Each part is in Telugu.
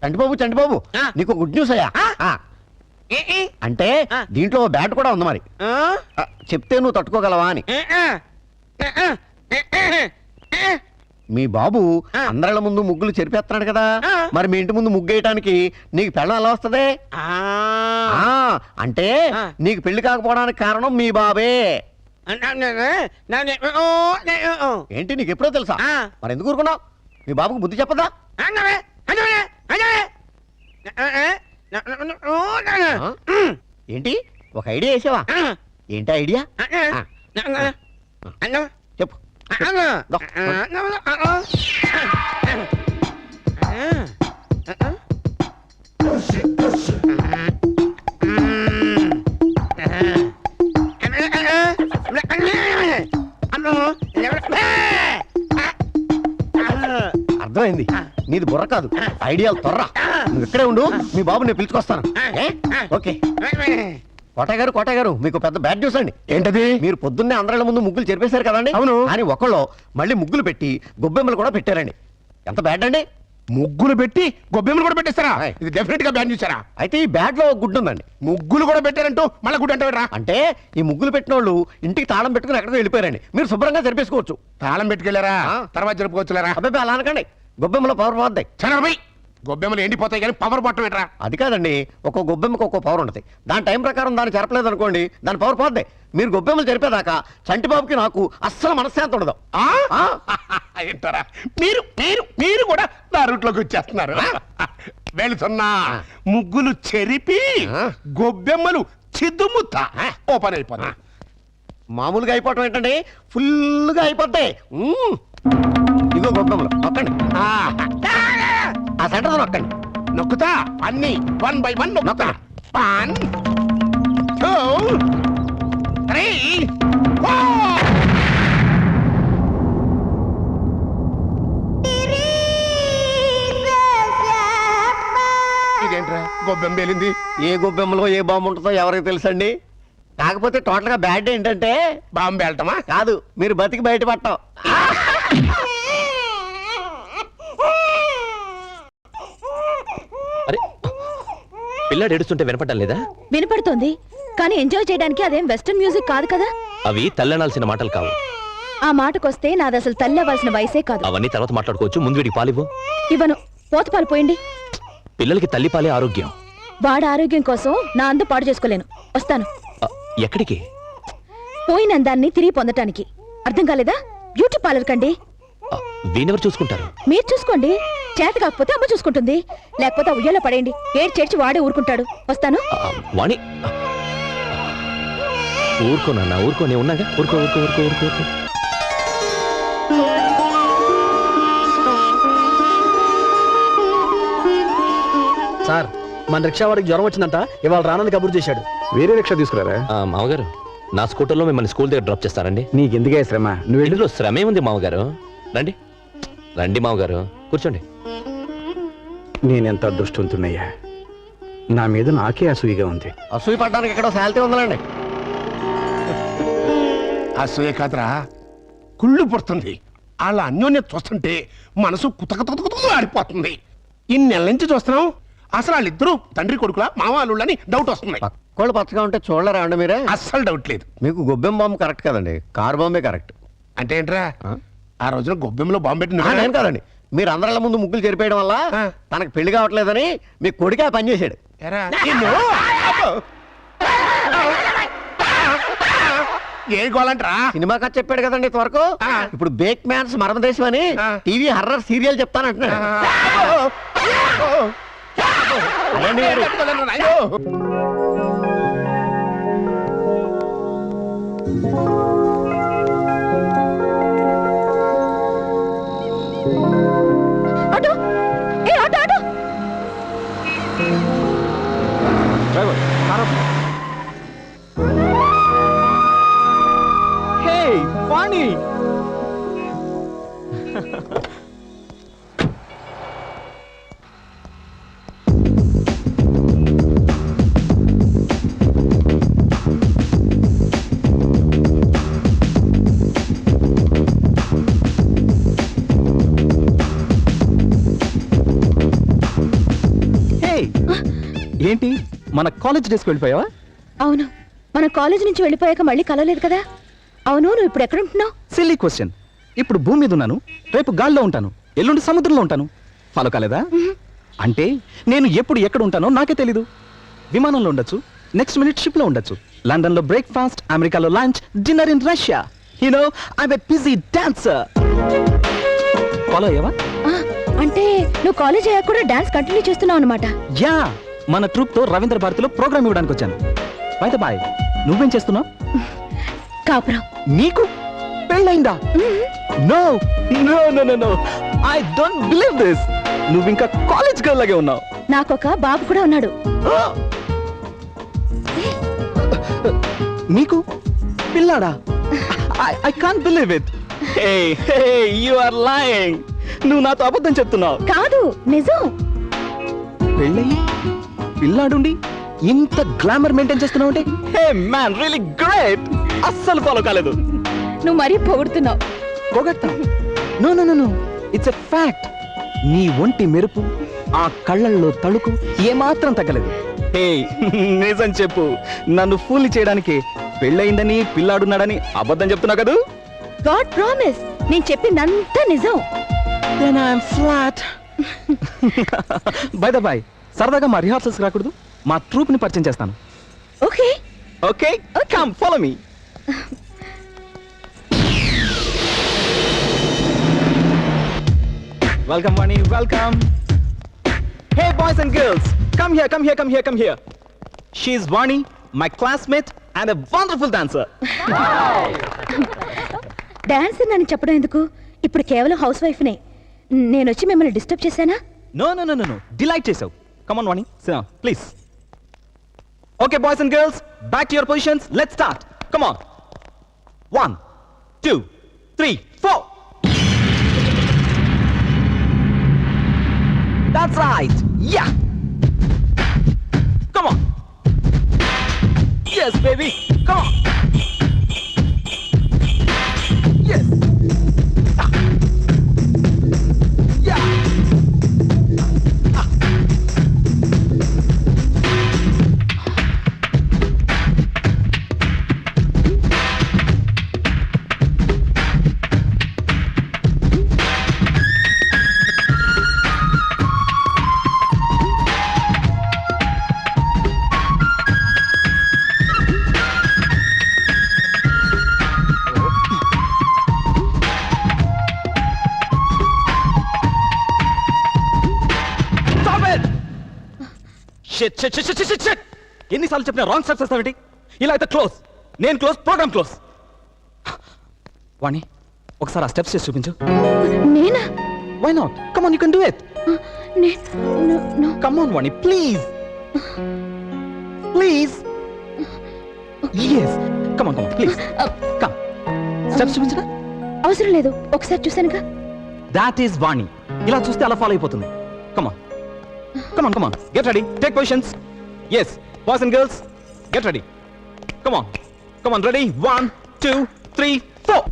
చంటిబాబు నీకు గుడ్ న్యూస్ అయ్యా. అంటే దీంట్లో బ్యాట్ కూడా ఉంది మరి. చెప్తే నువ్వు తట్టుకోగలవా అని. మీ బాబు అందరిళ్ళ ముందు ముగ్గులు చెరిపేస్తున్నాడు కదా, మరి మీ ఇంటి ముందు ముగ్గు వేయటానికి నీకు పెళ్ళం ఎలా వస్తుంది? అంటే నీకు పెళ్లి కాకపోవడానికి కారణం మీ బాబే. ఏంటి నీకు ఎప్పుడో తెలుసా? మరి ఎందుకు ఊరుకున్నావు? మీ బాబుకు బుద్ధి చెప్పదా? ఏంటి ఒక ఐడియా వేసావా? ఏంటి ఐడియా చెప్పు. అర్థమైంది, నీది బుర్ర కాదు, ఐడియాలు తొర్రా. నువ్వు ఇక్కడే ఉండు, మీ బాబు నేను పిలుచుకొస్తాను. ఓకే. కోటయ్య గారు మీకు పెద్ద బ్యాడ్ న్యూస్ అండి. ఏంటది? మీరు పొద్దున్నే అందరిళ్ళ ముందు ముగ్గులు చెరిపేశారు కదండి. అవును. అని ఒకళ్ళు మళ్ళీ ముగ్గులు పెట్టి గొబ్బెమ్మలు కూడా పెట్టారండి. ఎంత బ్యాడ్ అండి? ముగ్గులు పెట్టి గొబ్బెమ్మలు కూడా పెట్టేస్తారా? ఇది డెఫినెట్ గా బ్యాన్ చేశారా? అయితే ఈ బ్యాడ్ లో గుడ్ ఉందండి. ముగ్గులు కూడా పెట్టారంటూ మళ్ళీ గుడ్ అంటే అంటే ఈ ముగ్గులు పెట్టిన వాళ్ళు ఇంటికి తాళం పెట్టుకుని ఎక్కడికి వెళ్ళిపోయారండి. మీరు శుభ్రంగా జరిపేసుకోవచ్చు. తాళం పెట్టుకెళ్ళారా? తర్వాత జరుపుకోవచ్చులేరా? అబ్బాయి అలా అనకండి, గొబ్బెమ్మలో పవర్ పోద్దాయి. చనబై గొబ్బెమ్మలు ఎండిపోతాయి కానీ పవర్ బట్టం ఏంట్రా? అది కాదండి, ఒక్కో గొబ్బెమ్మకు ఒక్కో పవర్ ఉంటుంది. దాని టైం ప్రకారం దాన్ని చెరపలేదు అనుకోండి, దాని పవర్ పోద్ది. మీరు గొబ్బెమ్మలు జరిపేదాకా చంటిబాబుకి నాకు అస్సలు మనశ్శాంతి ఉండదు. ఏంటారా మీరు మీరు మీరు కూడా నా రూట్లోకి వచ్చేస్తున్నారు. వెళుతున్నా ముగ్గులు చెరిపి గొబ్బెమ్మలు చిద్దుముత్త ఓపెన్ అయిపోతా. మామూలుగా అయిపోవటం ఏంటండి, ఫుల్గా అయిపోతాయి. ఇగో గొబ్బెమ్మలు నొక్కండి, ఆ సెంటర్ నొక్కండి. నొక్కుతా అన్ని 1 by 1 నొక్కుతా. 1 2 3 4. ఇదేంట్రా గొబ్బెమ్మ పేలింది? ఏ గొబ్బెమ్మలో ఏ బాంబు ఉంటుందో ఎవరికి తెలుసండి. కాకపోతే టోటల్ గా బ్యాడ్ ఏంటంటే బాంబు పేలటమా కాదు, మీరు బతికి బయటపడటం. అరే పిల్లాడు ఏడుస్తుంటే వినపడటం లేదా? వినపడుతోంది, కానీ ఎంజాయ్ చేయడానికి అదేం వెస్టర్న్ మ్యూజిక్ కాదు కదా. అవి తల్లనాల్సిన మాటలు కావు. ఆ మాటకొస్తే నాది అసలు తల్లవలసిన వయసే కాదు. అవన్నీ తర్వాత మాట్లాడుకోవచ్చు, ముందు వీడికి పాలివ్వు. ఇవ్వను, పోత పాలు పోయండి. పిల్లలకి తల్లి పాలే ఆరోగ్యం. వాడి ఆరోగ్యం కోసం నా అందు పాడు చేసుకోలేను. వస్తాను. ఎక్కడికి? పోయిన అందాన్ని తిరిగి పొందటానికి. అర్థం కాలేదా? బ్యూటీ పార్లర్ కండి. వీనెవరు చూసుకుంటారు? మీరు చూసుకోండి. చేత కాకపోతే అమ్మ చూసుకుంటుంది, లేకపోతే ఉయ్యాలో పడేయండి. ఏడ్చేడ్చి వాడే ఊరుకుంటాడు. వస్తాను. వాణి ఊరుకోనన్నా, ఊరుకో, నేను ఉన్నాగా. ఊరుకో ఊరుకో ఊరుకో ఊరుకో ఊరుకో. సార్, మన రిక్షా వాడికి జ్వరం వచ్చిందంట, ఇవాళ రానని కబురు చేశాడు. వేరే రిక్షా తీసుకురారా? మామగారు, నా స్కూటర్లో మిమ్మల్ని స్కూల్ దగ్గర డ్రాప్ చేస్తారండి. నీకెందుకే శ్రమ? నువ్వు ఇందులో శ్రమే ఉంది మామగారు. రండి రండి మామగారు, కూర్చోండి. నేనెంత అదృష్టవంతున్నయ్యా, నా మీద నాకే అసూయగా ఉంది. అసూయ పడ్డానికి ఎక్కడో శాలిటీ ఉందండి. అసూయ కాదురా, కుళ్ళు పుడుతుంది. వాళ్ళ అన్యోన్యత చూస్తుంటే మనసు కుతకుతకుతకు ఆడిపోతుంది. ఇన్నెల నుంచి చూస్తున్నాం, అసలు వాళ్ళిద్దరూ తండ్రి కొడుకులా మావాళ్ళని డౌట్ వస్తుంది. పక్కోళ్ళు పచ్చగా ఉంటే చూడలేరా అండి మీరే? అస్సలు డౌట్ లేదు. మీకు గొబ్బెమ్మ బాంబు కరెక్ట్ కదండి, కారు బాంబే కరెక్ట్. అంటే ఏంట్రా, ఆ రోజున గొబ్బెమ్మలో బాంబు పెట్టి నేను కాదండి, మీరు అందరిళ్ళ ముందు ముగ్గులు చెరిపేయడం వల్ల తనకు పెళ్లి కావట్లేదని మీ కొడుకే పని చేశాడు. ఏ గోలంట్రా? సినిమా కథ చెప్పాడు కదండి ఇంతవరకు. ఇప్పుడు బేక్ మ్యాన్స్ మర్మదేశం అని టీవీ హర్రర్ సీరియల్ చెప్తానంటున్నాడు. ఆటో, ఏ ఆటో ఆటో. డ్రైవర్ వాణి, ఏంటి మన కాలేజ్ డేస్కి వెళ్ళిపోయావా? అవును, మన కాలేజ్ నుంచి వెళ్ళిపోయాక మళ్ళీ కలవలేదు కదా. అవును, నువ్వు ఇప్పుడు ఎక్కడ ఉంటున్నావు? Silly question. ఇప్పుడు భూమి మీద ఉన్నాను, రేపు గాల్లో ఉంటాను, ఎల్లుండి సముద్రంలో ఉంటాను. ఫాలో కాలేదా? అంటే నేను ఎప్పుడు ఎక్కడ ఉంటానో నాకే తెలీదు. విమానంలో ఉండొచ్చు, నెక్స్ట్ మినిట్ షిప్ లో ఉండొచ్చు, లండన్ లో బ్రేక్ఫాస్ట్, అమెరికాలో lunch, dinner in Russia. You know I a busy dancer. Follow అయ్యావా? ఆ, అంటే నువ్వు కాలేజ్ అయ్యాక కూడా డాన్స్ కంటిన్యూ చేస్తున్నావు అనమాట. యా, మన ట్రూప్ తో రవీంద్ర భారతిలో ప్రోగ్రామ్ ఇవ్వడానికి వచ్చాను. బై బాయ్, నువ్వేం చేస్తున్నావు? కాపురం. నీకు పెళ్ళైందా? No no no no no, I don't believe this. నువ్వు ఇంకా కాలేజ్ గర్ల్ లాగే ఉన్నావు. నాకొక బాబు కూడా ఉన్నాడు. నీకు పిల్లాడా? I can't believe it. Hey hey, you are lying. నువ్వు నాతో అబద్ధం చెప్తున్నావు. కాదు, నిజం. పెళ్ళయి పిల్లాడుండి ఇంత గ్లామర్ మెయింటైన్ చేస్తున్నావు అంటే హే మ్యాన్, రియల్లీ గ్రేట్. అస్సలు ఫాలో కాలేదు. నువ్వు మరీ పొగుడుతున్నావు. పొగట్టా? No no no no, it's a fact. నీ ఒంటి మెరుపు, ఆ కళ్ళల్లో తళుకు ఏమాత్రం తగ్గలేదు. హే, నిజం చెప్పు. నన్ను ఫూల్ చేయడానికి పెళ్ళయిందని పిల్లాడున్నాడని అబద్ధం చెప్తున్నావు కదా? గాడ్ ప్రామిస్, నేను చెప్పిందంతా నిజం. Then I'm flat. By the by, సరదాగా మా రిహార్సల్స్ రాకూడదు? మా ట్రూప్ ని పరిచయం చేస్తాను. Okay. Okay, come follow me. Welcome Vani, welcome. Hey boys and girls, come here, come here, come here, come here. She is Vani, my classmate and a wonderful dancer. Dance నన్ను చెప్పడం ఎందుకు? ఇప్పుడు కేవలం హౌస్ వైఫ్ నే. నేను వచ్చి మిమ్మల్ని డిస్టర్బ్ చేశానా? No, no, no, no, no. Delight చేసావు. Come on, Vani. Sit down, please. Okay, boys and girls, back to your positions. Let's start. Come on. 1, 2, 3, 4. That's right. Yeah. Come on. Yes, baby. Come on. Yes. Ah. Yeah. Shit shit shit shit shit. ఎన్నిసార్లు చెప్పినా రాంగ్ స్టెప్స్ వేస్తావేంటి? ఇలా అయితే క్లోజ్. నేను క్లోజ్, ప్రోగ్రామ్ క్లోజ్. వాణి, ఒకసారి ఆ స్టెప్స్ చేసి చూపించు. నేనా? Why not? Come on, you can do it. Come on Vani, please please. yes, come on, come on, please come. Steps చూపించరా? అవసరం లేదు, ఒకసారి చూశానుగా. దాట్ ఈస్ వాణి. ఇలా చూస్తే అలా ఫాలో అయిపోతుంది. Come on, come on, come on, get ready, take positions. Yes, boys and girls, get ready. Come on, come on, ready? 1, 2, 3, 4.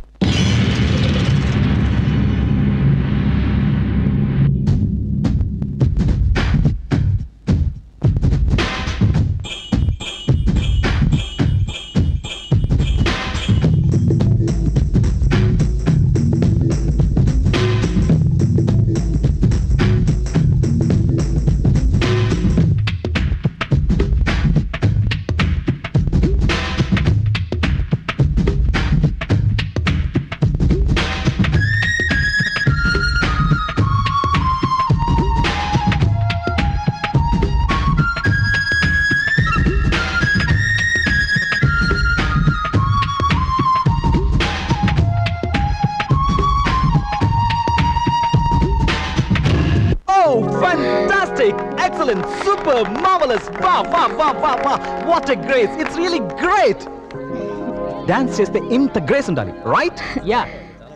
Fantastic! Excellent! Super! Marvelous! Wow! Wow! Wow! Wow! Wow! What a grace! It's really great! Dance చేస్తే ఇంత గ్రేస్ ఉండాలి, రైట్? యా.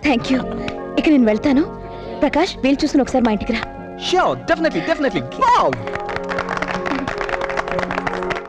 Thank you. ఇక నేను వెళ్తాను. ప్రకాష్, వీలు చూసుకుని ఒకసారి మా ఇంటికి రా. Sure, definitely, definitely. Wow!